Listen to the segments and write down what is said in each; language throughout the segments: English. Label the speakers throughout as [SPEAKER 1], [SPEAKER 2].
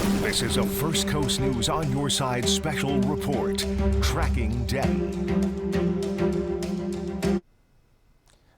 [SPEAKER 1] This is a First Coast News on your side special report, Tracking Debby.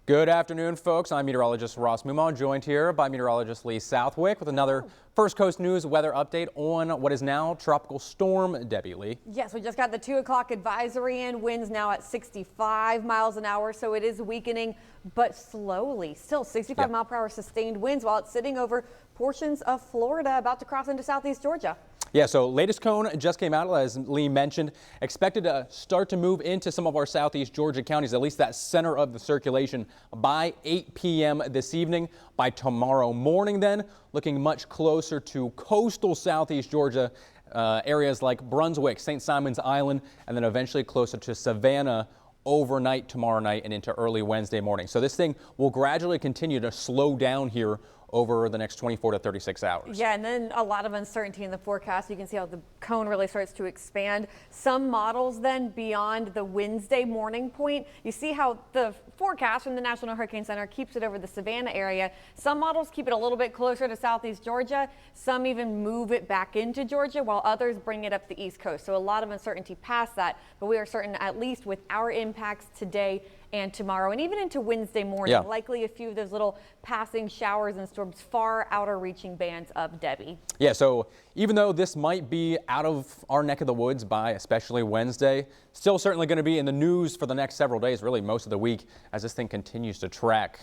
[SPEAKER 2] Good afternoon, folks. I'm meteorologist Ross Mumon, joined here by meteorologist Lee Southwick with another First Coast News weather update on what is now Tropical Storm Debby. Lee.
[SPEAKER 3] Yes, we just got the 2 o'clock advisory in. Winds now at 65 miles an hour, so it is weakening, but slowly. Still 65 mile per hour sustained winds while it's sitting over portions of Florida, about to cross into southeast Georgia.
[SPEAKER 2] Yeah, so latest cone just came out, as Lee mentioned, expected to start to move into some of our southeast Georgia counties, at least that center of the circulation, by 8 p.m. this evening. By tomorrow morning then, looking much closer to coastal southeast Georgia, areas like Brunswick, St. Simons Island, and then eventually closer to Savannah overnight tomorrow night and into early Wednesday morning. So this thing will gradually continue to slow down here over the next 24 to 36 hours.
[SPEAKER 3] Yeah, and then a lot of uncertainty in the forecast. You can see how the cone really starts to expand. Some models then beyond the Wednesday morning point, you see how the forecast from the National Hurricane Center keeps it over the Savannah area. Some models keep it a little bit closer to southeast Georgia. Some even move it back into Georgia, while others bring it up the east coast. So a lot of uncertainty past that, but we are certain, at least with our impacts today and tomorrow, and even into Wednesday morning, likely a few of those little passing showers and storms far outer reaching bands of Debby.
[SPEAKER 2] Yeah, so even though this might be out of our neck of the woods by especially Wednesday, still certainly going to be in the news for the next several days, really most of the week, as this thing continues to track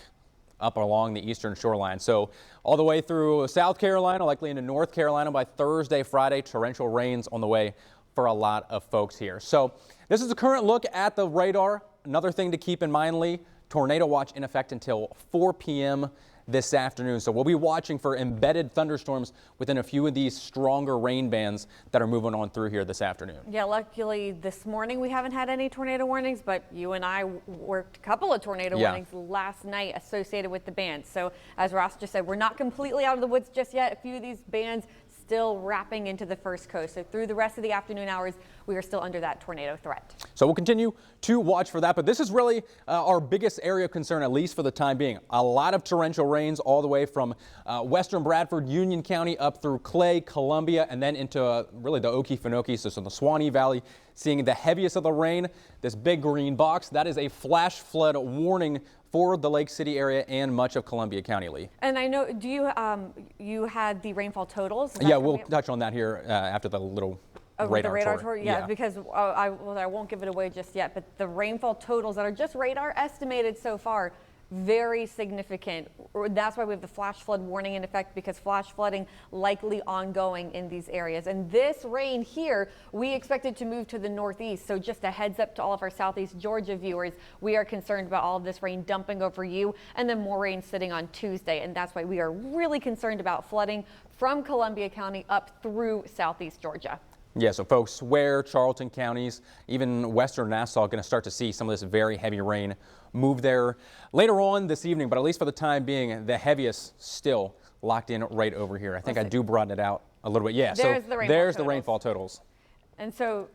[SPEAKER 2] up along the eastern shoreline. So all the way through South Carolina, likely into North Carolina by Thursday, Friday, torrential rains on the way for a lot of folks here. So this is a current look at the radar. Another thing to keep in mind, Lee, tornado watch in effect until 4 p.m. this afternoon. So we'll be watching for embedded thunderstorms within a few of these stronger rain bands that are moving on through here this afternoon.
[SPEAKER 3] Yeah, luckily this morning we haven't had any tornado warnings, but you and I worked a couple of tornado warnings last night associated with the bands. So as Ross just said, we're not completely out of the woods just yet. A few of these bands still wrapping into the first coast. So through the rest of the afternoon hours, we are still under that tornado threat.
[SPEAKER 2] So we'll continue to watch for that. But this is really our biggest area of concern, at least for the time being. A lot of torrential rains all the way from western Bradford, Union County up through Clay, Columbia, and then into really the Okefenokee, so the Swanee Valley, seeing the heaviest of the rain. This big green box, that is a flash flood warning for the Lake City area and much of Columbia County, Lee.
[SPEAKER 3] And I know, do you you had the rainfall totals?
[SPEAKER 2] Yeah, we'll touch on that here after the little radar tour.
[SPEAKER 3] Yeah, because I won't give it away just yet, but the rainfall totals that are just radar estimated so far, very significant. That's why we have the flash flood warning in effect, because flash flooding likely ongoing in these areas. And this rain here, we expect it to move to the northeast. So just a heads up to all of our southeast Georgia viewers, we are concerned about all of this rain dumping over you and then more rain sitting on Tuesday. And that's why we are really concerned about flooding from Columbia County up through southeast Georgia.
[SPEAKER 2] Yeah, so folks, Ware, Charlton counties, even western Nassau, going to start to see some of this very heavy rain move there later on this evening, but at least for the time being, the heaviest still locked in right over here. I think I do broaden it out a little bit. Yeah,
[SPEAKER 3] there's
[SPEAKER 2] the rainfall totals.
[SPEAKER 3] And so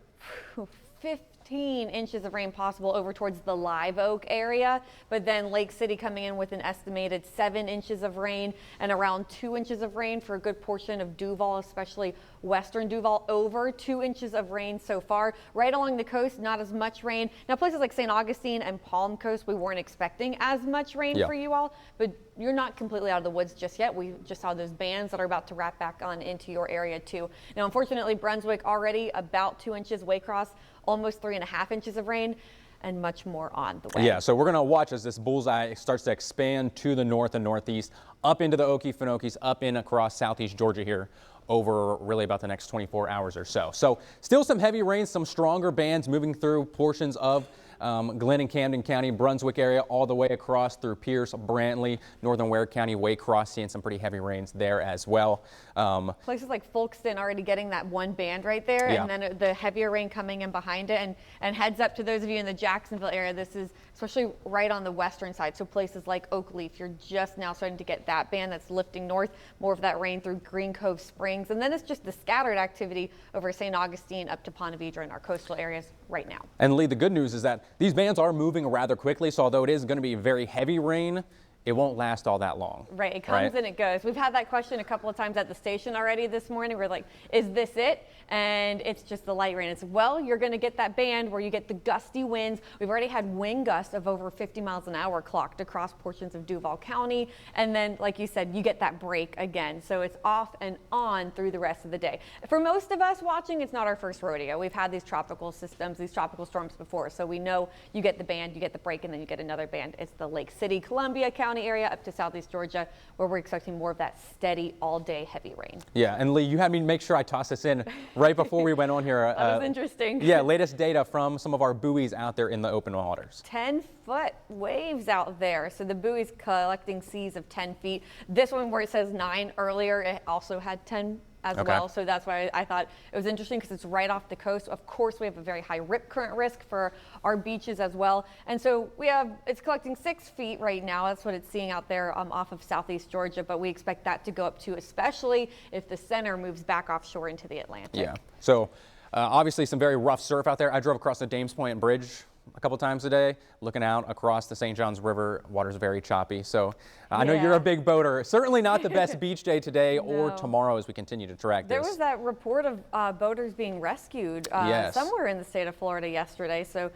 [SPEAKER 3] 15 inches of rain possible over towards the Live Oak area, but then Lake City coming in with an estimated 7 inches of rain and around 2 inches of rain for a good portion of Duval, especially western Duval. Over 2 inches of rain so far. Right along the coast, not as much rain. Now places like St. Augustine and Palm Coast, we weren't expecting as much rain for you all, but you're not completely out of the woods just yet. We just saw those bands that are about to wrap back on into your area too. Now unfortunately, Brunswick already about 2 inches, Waycross almost 3.5 inches of rain, and much more on the way.
[SPEAKER 2] Yeah, so we're going to watch as this bullseye starts to expand to the north and northeast, up into the Okefenokees, up in across southeast Georgia here over really about the next 24 hours or so. So still some heavy rains, some stronger bands moving through portions of Glenn and Camden County, Brunswick area, all the way across through Pierce, Brantley, northern Ware County, Waycross, seeing some pretty heavy rains there as well.
[SPEAKER 3] Places like Folkston already getting that one band right there, and then the heavier rain coming in behind it. And heads up to those of you in the Jacksonville area, this is especially right on the western side. So places like Oakleaf, you're just now starting to get that band that's lifting north, more of that rain through Green Cove Springs. And then it's just the scattered activity over St. Augustine up to Ponte Vedra in our coastal areas right now.
[SPEAKER 2] And Lee, the good news is that these bands are moving rather quickly. So although it is going to be very heavy rain it won't last all that long.
[SPEAKER 3] Right, it comes and it goes. We've had that question a couple of times at the station already this morning. We're like, is this it? And it's just the light rain. It's, well, you're going to get that band where you get the gusty winds. We've already had wind gusts of over 50 miles an hour clocked across portions of Duval County. And then, like you said, you get that break again. So it's off and on through the rest of the day. For most of us watching, it's not our first rodeo. We've had these tropical systems, these tropical storms before. So we know you get the band, you get the break, and then you get another band. It's the Lake City, Columbia County area up to southeast Georgia, where we're expecting more of that steady all-day heavy rain.
[SPEAKER 2] Yeah, and Lee, you had me make sure I tossed this in right before we went on here.
[SPEAKER 3] That was interesting.
[SPEAKER 2] Yeah, latest data from some of our buoys out there in the open waters.
[SPEAKER 3] 10-foot waves out there. So the buoy's collecting seas of 10 feet. This one where it says 9 earlier, it also had 10 as well. So that's why I thought it was interesting, because it's right off the coast. Of course, we have a very high rip current risk for our beaches as well. And so it's collecting 6 feet right now. That's what it's seeing out there off of southeast Georgia. But we expect that to go up too, especially if the center moves back offshore into the Atlantic.
[SPEAKER 2] Yeah. So obviously some very rough surf out there. I drove across the Dames Point Bridge a couple times a day, looking out across the St. Johns River. Water's very choppy. So I know you're a big boater. Certainly not the best beach day today or tomorrow as we continue to track this.
[SPEAKER 3] There was that report of boaters being rescued somewhere in the state of Florida yesterday. So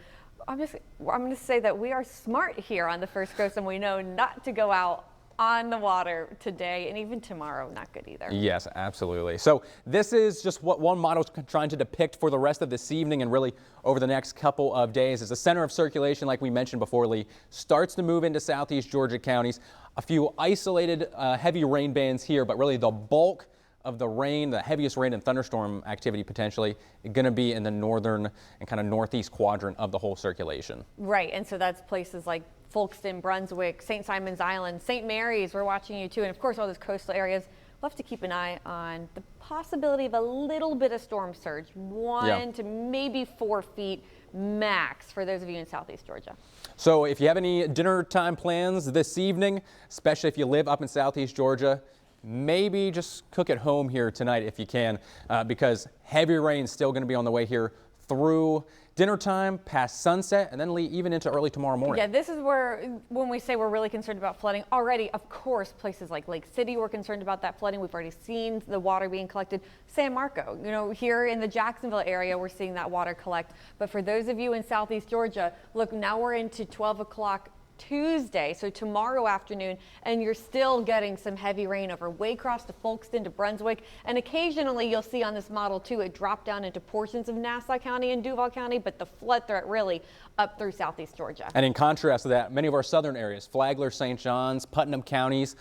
[SPEAKER 3] I'm going to say that we are smart here on the First Coast, and we know not to go out on the water today, and even tomorrow. Not good either.
[SPEAKER 2] Yes, absolutely. So this is just what one model's trying to depict for the rest of this evening and really over the next couple of days as the center of circulation, like we mentioned before, Lee, starts to move into southeast Georgia counties. A few isolated heavy rain bands here, but really the bulk of the rain, the heaviest rain and thunderstorm activity potentially going to be in the northern and kind of northeast quadrant of the whole circulation. Right,
[SPEAKER 3] and so that's places like Folkston, Brunswick, St. Simon's Island, St. Mary's, we're watching you too, and of course all those coastal areas. We'll have to keep an eye on the possibility of a little bit of storm surge, 1 to maybe 4 feet max for those of you in southeast Georgia.
[SPEAKER 2] So if you have any dinner time plans this evening, especially if you live up in southeast Georgia, maybe just cook at home here tonight if you can, because heavy rain is still going to be on the way here through dinner time, past sunset, and then even into early tomorrow morning.
[SPEAKER 3] Yeah, this is where, when we say we're really concerned about flooding, already, of course, places like Lake City, we're concerned about that flooding. We've already seen the water being collected. San Marco, here in the Jacksonville area, we're seeing that water collect. But for those of you in southeast Georgia, look, now we're into 12 o'clock Tuesday, so tomorrow afternoon, and you're still getting some heavy rain over Waycross to Folkston to Brunswick, and occasionally you'll see on this model too it drop down into portions of Nassau County and Duval County, but the flood threat really up through southeast Georgia.
[SPEAKER 2] And in contrast to that, many of our southern areas, Flagler, St. Johns, Putnam counties,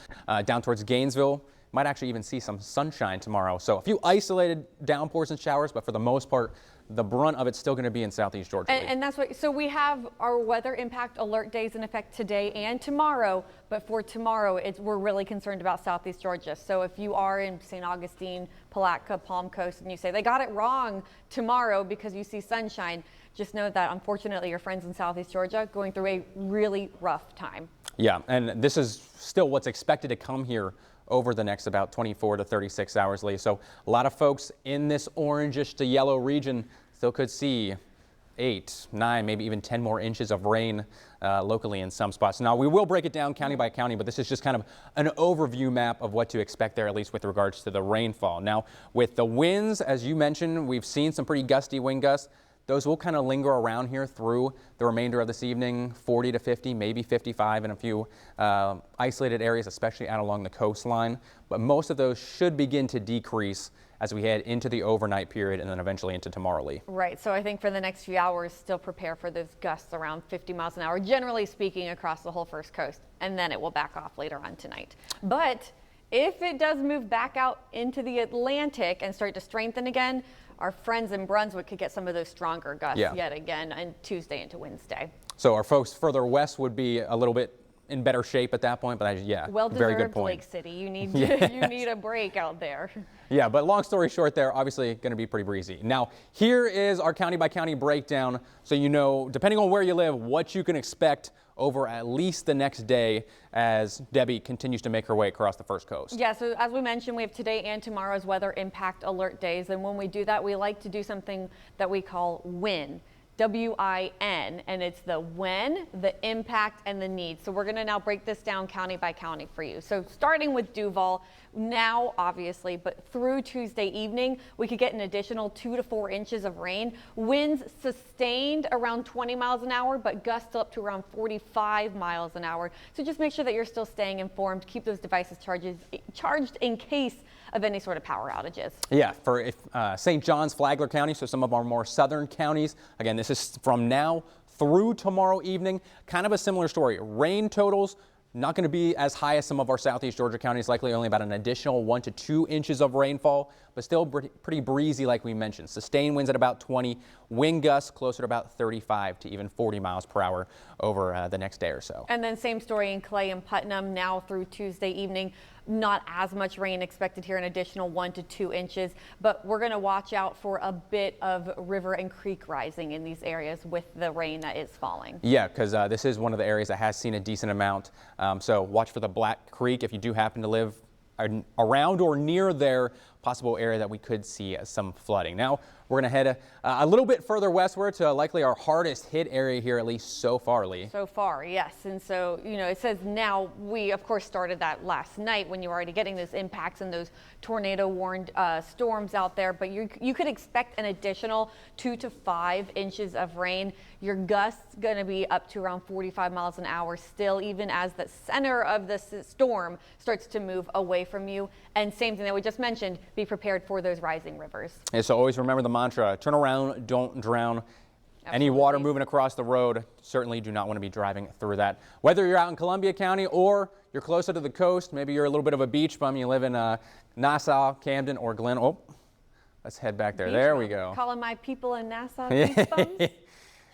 [SPEAKER 2] down towards Gainesville, might actually even see some sunshine tomorrow. So a few isolated downpours and showers, but for the most part, the brunt of it's still going to be in southeast Georgia.
[SPEAKER 3] And that's what, so we have our weather impact alert days in effect today and tomorrow, but for tomorrow, we're really concerned about southeast Georgia. So if you are in St. Augustine, Palatka, Palm Coast, and you say they got it wrong tomorrow because you see sunshine, just know that unfortunately your friends in southeast Georgia going through a really rough time.
[SPEAKER 2] Yeah, and this is still what's expected to come here over the next about 24 to 36 hours, Lee. So a lot of folks in this orangish to yellow region still could see 8, 9, maybe even 10 more inches of rain locally in some spots. Now, we will break it down county by county, but this is just kind of an overview map of what to expect there, at least with regards to the rainfall. Now, with the winds, as you mentioned, we've seen some pretty gusty wind gusts. Those will kind of linger around here through the remainder of this evening, 40 to 50, maybe 55 in a few isolated areas, especially out along the coastline. But most of those should begin to decrease as we head into the overnight period and then eventually into tomorrow, Lee.
[SPEAKER 3] Right, so I think for the next few hours, still prepare for those gusts around 50 miles an hour, generally speaking across the whole First Coast, and then it will back off later on tonight. But if it does move back out into the Atlantic and start to strengthen again, our friends in Brunswick could get some of those stronger gusts yet again on Tuesday into Wednesday.
[SPEAKER 2] So our folks further west would be a little bit in better shape at that point, but very good point.
[SPEAKER 3] Lake City, you need you need a break out there.
[SPEAKER 2] Yeah, but long story short there, obviously going to be pretty breezy. Now, here is our county by county breakdown, so you know, depending on where you live, what you can expect over at least the next day as Debbie continues to make her way across the First Coast.
[SPEAKER 3] Yeah, so as we mentioned, we have today and tomorrow's weather impact alert days, and when we do that, we like to do something that we call WIN. WIN, and it's the when, the impact, and the need. So we're going to now break this down county by county for you. So starting with Duval, now obviously, but through Tuesday evening, we could get an additional 2 to 4 inches of rain. Winds sustained around 20 miles an hour, but gusts up to around 45 miles an hour. So just make sure that you're still staying informed. Keep those devices charged in case of any sort of power outages. Yeah,
[SPEAKER 2] for St. John's, Flagler County, so some of our more southern counties. Again, this is from now through tomorrow evening. Kind of a similar story. Rain totals not going to be as high as some of our southeast Georgia counties, likely only about an additional 1 to 2 inches of rainfall, but still pretty breezy like we mentioned. Sustained winds at about 20, wind gusts closer to about 35 to even 40 miles per hour over the next day or so. And then same story in Clay and Putnam now through Tuesday evening. Not as much rain expected here, an additional 1 to 2 inches, but we're going to watch out for a bit of river and creek rising in these areas with the rain that is falling. Yeah, because this is one of the areas that has seen a decent amount. So watch for the Black Creek if you do happen to live around or near their possible area that we could see some flooding. Now we're going to head a little bit further westward to likely our hardest hit area here, at least so far, Lee. So far, yes. And so, you know, it says now, we of course started that last night when you were already getting those impacts and those tornado warned storms out there, but you could expect an additional 2 to 5 inches of rain. Your gusts going to be up to around 45 miles an hour still, even as the center of the storm starts to move away from you. And same thing that we just mentioned, be prepared for those rising rivers. And so always remember the mantra, turn around, don't drown. Absolutely. Any water moving across the road, certainly do not want to be driving through that. Whether you're out in Columbia County or you're closer to the coast, maybe you're a little bit of a beach bum, you live in Nassau, Camden, or Glen. Oh, let's head back there. Beach there we go. Calling my people in Nassau beach bums.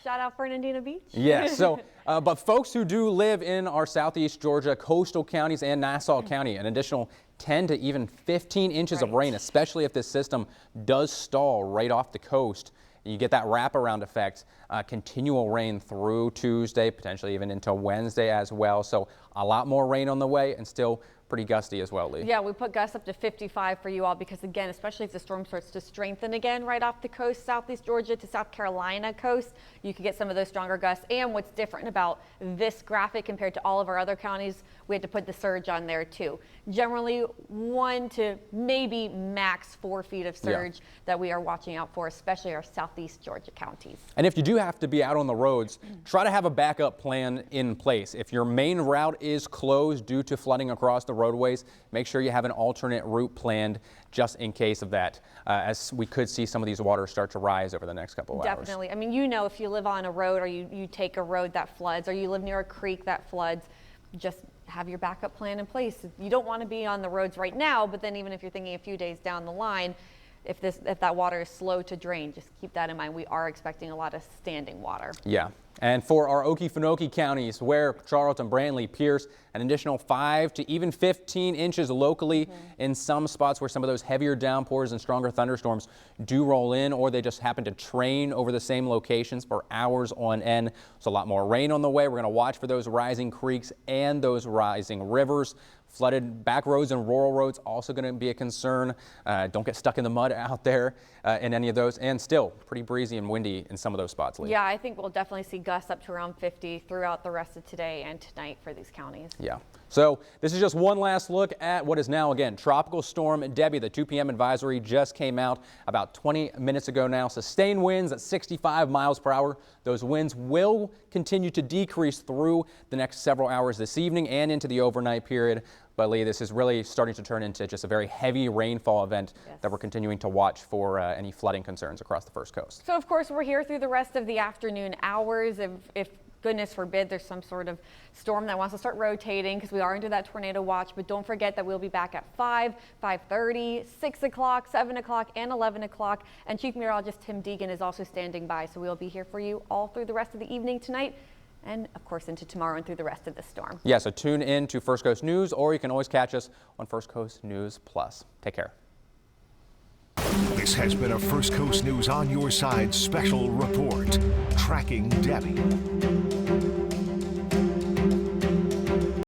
[SPEAKER 2] Shout out Fernandina Beach. Yeah, so, but folks who do live in our southeast Georgia coastal counties and Nassau County, an additional 10 to even 15 inches of rain, especially if this system does stall right off the coast. You get that wraparound effect, continual rain through Tuesday, potentially even into Wednesday as well. So a lot more rain on the way and still pretty gusty as well, Lee. Yeah, we put gusts up to 55 for you all because, again, especially if the storm starts to strengthen again right off the coast, southeast Georgia to South Carolina coast, you could get some of those stronger gusts. And what's different about this graphic compared to all of our other counties, we had to put the surge on there too. Generally 1 to maybe max 4 feet of surge that we are watching out for, especially our southeast Georgia counties. And if you do have to be out on the roads, try to have a backup plan in place. If your main route is closed due to flooding across the roadways, make sure you have an alternate route planned just in case of that, as we could see some of these waters start to rise over the next couple of hours. Definitely. I mean, you know, if you live on a road or you take a road that floods or you live near a creek that floods, just have your backup plan in place. You don't want to be on the roads right now, but then even if you're thinking a few days down the line, if that water is slow to drain, just keep that in mind. We are expecting a lot of standing water. Yeah. And for our Okefenokee counties, Ware, Charlton, Brantley, Pierce, an additional 5 to even 15 inches locally in some spots where some of those heavier downpours and stronger thunderstorms do roll in, or they just happen to train over the same locations for hours on end. So a lot more rain on the way. We're going to watch for those rising creeks and those rising rivers. Flooded back roads and rural roads also going to be a concern. Don't get stuck in the mud out there in any of those. And still pretty breezy and windy in some of those spots, Lee. Yeah, I think we'll definitely see gusts up to around 50 throughout the rest of today and tonight for these counties. Yeah. So this is just one last look at what is now, again, Tropical Storm Debby. The 2 p.m. advisory just came out about 20 minutes ago now. Sustained winds at 65 miles per hour. Those winds will continue to decrease through the next several hours this evening and into the overnight period. But Lee, this is really starting to turn into just a very heavy rainfall event that we're continuing to watch for any flooding concerns across the First Coast. So of course we're here through the rest of the afternoon hours. If goodness forbid there's some sort of storm that wants to start rotating, because we are into that tornado watch, but don't forget that we'll be back at 5, 5:30, 6 o'clock, 7 o'clock, and 11 o'clock. And Chief Meteorologist Tim Deegan is also standing by, so we'll be here for you all through the rest of the evening tonight. And of course into tomorrow and through the rest of the storm. Yeah, so tune in to First Coast News, or you can always catch us on First Coast News Plus. Take care.
[SPEAKER 1] This has been a First Coast News On Your Side special report, Tracking Debby.